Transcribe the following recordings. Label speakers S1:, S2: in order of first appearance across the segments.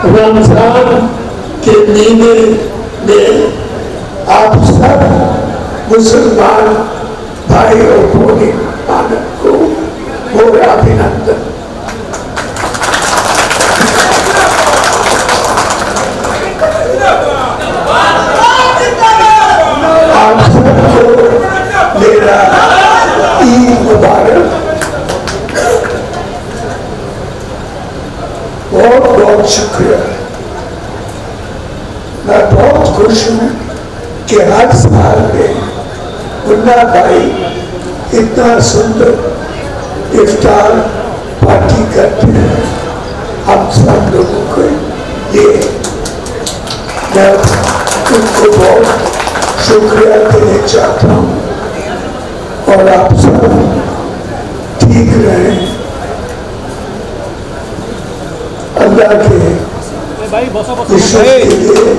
S1: रमजान के महीने में आप सब मुसलमान भाई और बहनों को मेरा अभिनंदन। आप सबको मेरा ईद मुबारक। बहुत बहुत शुक्रिया। मैं बहुत खुश हूँ कि हर साल में मुन्ना भाई इतना सुंदर इफ्तार पार्टी करते हैं हम सब लोगों को। ये मैं उनको बहुत शुक्रिया देना चाहता हूँ और आप सब ठीक रहें। अल्लाह के विश्वास के लिए,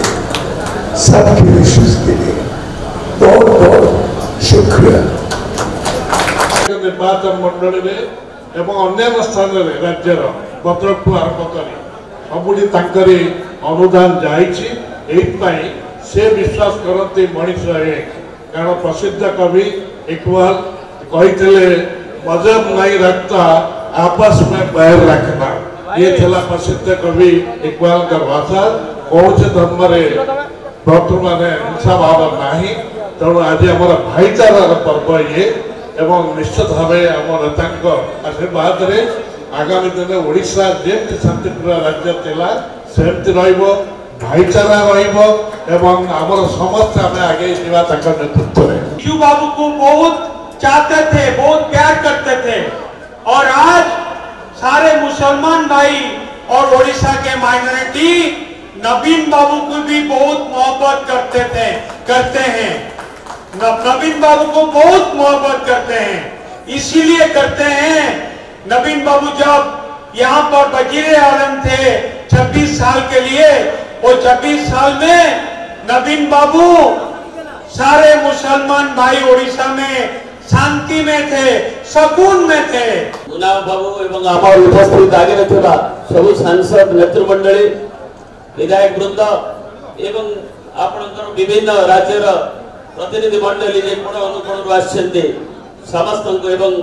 S1: सबके विश्वास के लिए बहुत बहुत शुक्रिया।
S2: निर्वाचन मंडली में एवं अन्य स्थान में राज्यर भद्रक आरंभ कर सबुठी तांकरी अनुदान जाइए से विश्वास करते मनीष कारण प्रसिद्ध कवि इकबाल कहते मजहब नहीं रखता आपस में बैर रखना। ये थला प्रसिद्ध कवि इकबाल का भाषा। कौन से धर्म बर्तमान हिंसा भाव ना तेणु आज आम भाईचारार पर्व ये एवं निश्चित भाव आम नेता आशीर्वाद रे आगामी दिन ओडिशा जेमती शांतिप्रिय राज्य थिला सेमती रहिबो, भाईचारा रहिबो एवं आमर समस्त आमे आगे जीवा ताका नेतृत्व रे।
S3: शिव बाबू को बहुत चाहते थे, बहुत प्यार करते थे और आज सारे मुसलमान भाई और ओडिशा के माइनॉरिटी नवीन बाबू को भी बहुत मोहब्बत करते हैं। नवीन बाबू को बहुत मोहब्बत करते हैं। इसीलिए करते हैं, नवीन बाबू जब यहाँ पर वजीर आलम थे 26 साल के लिए, वो 26 साल में नवीन बाबू सारे मुसलमान भाई ओडिशा में शांति में थे, सकून में थे।
S4: मुन्ना बाबू एवं आमार उपस्थित आगे थिबा सब सांसद नेतृमंडली विधायक वृंद एवं आपणकर विभिन्न राज्यर प्रतिनिधि मंडली जे कोण अनुकोण आछन्ते समस्त को एवं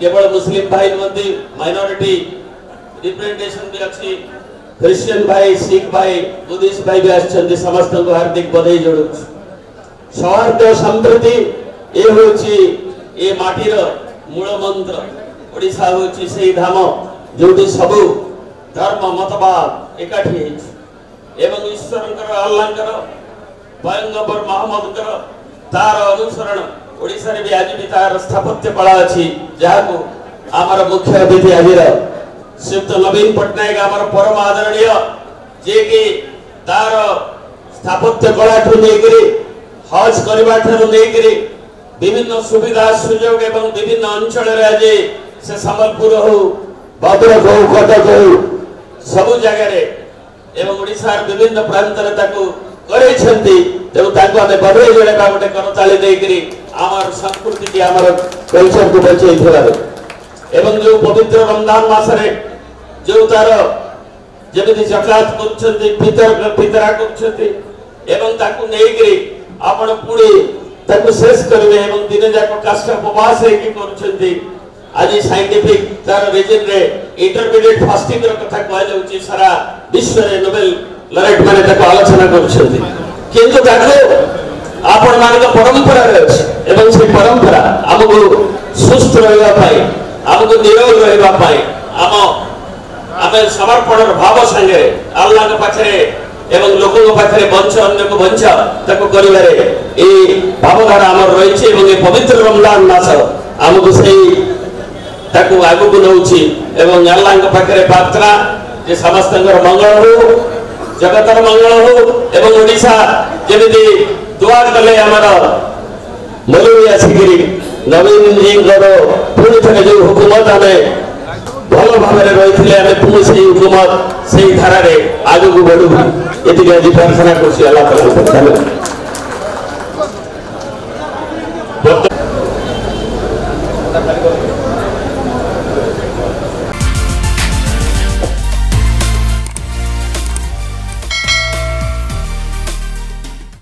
S4: केवल मुस्लिम भाई नुहंती माइनॉरिटी रिप्रेजेंटेशन भी अच्छी, क्रिश्चियन भाई, सिख भाई, बुद्धिस्ट भाई भी आछन्ते समस्त को हार्दिक बधाई जोड़ू। सौहार्द संप्रति ए होची ए माटीर मूल मंत्र। ओडिशा होची सेही धाम जोटी सबु धर्म मतवाद एकाठी एवं ईश्वरंकर अल्लाहंकर पैगंबर मोहम्मदकर तार अनुसरण ओडिशा रे भी आज भी तार स्थापत्य कला अछि जाको आमर मुख्य अतिथि आजिर श्रीयुक्त नवीन पटनायक आमर परम आदरणीय जे कि तार स्थापत्य कला ठु नेकरी हज करबा ठु नेकरी विभिन्न सुविधा सुयोग एवं विभिन्न अंचल रे आज से संबलपुर हो, भद्रक हो, कटक हो, सबु जगह रे एवं ओडिशा विभिन्न प्रांत रे ताको करे छंती। तेणु ताको आमे बधाई जोड़ेबा गोटे करताली देकरी आमर संस्कृति की आमर कल्चर को बचाई थिबार एवं जो पवित्र रमजान मास रे जो तार जेमिति जकात करछंती, पितरा करछंती एवं ताको नेकरी आपण पुणी ताको शेष करबे एवं दिन जाक काष्ठ उपवास रे की करछंती। आज साइंटिफिक तार रीजन रे इंटरमीडिएट फास्टिंग रो कथा कहै जाउची, सारा विश्व रे नोबेल लॉरेट माने ताको आलोचना करछंती। किंतु ताको आपण मानक परंपरा रे अछि एवं से परंपरा हमको सुस्थ रहबा पाई, हमको निरोग रहबा पाई आमे समर्पण भाव संगे अल्लाह के पाखरे एवं लोकों के पाखरे बंच अन्य को बंच ताको करिवारे ए भावधारा हमर रहिछि एवं ए पवित्र रमजान मास हमको सही ताको आगु को नउछि एवं अल्लाह के पाखरे प्रार्थना जे समस्त मंगल हो, जगतर मंगल हो एवं ओडिशा जेमिति दुआ कले हमर मलुई आसिकरी नवीन जी पुणी थे जो हुकूमत हमें भल भाव रही है पुणी से हुकूमत से धारा आगे को बढ़ू ये प्रार्थना कर।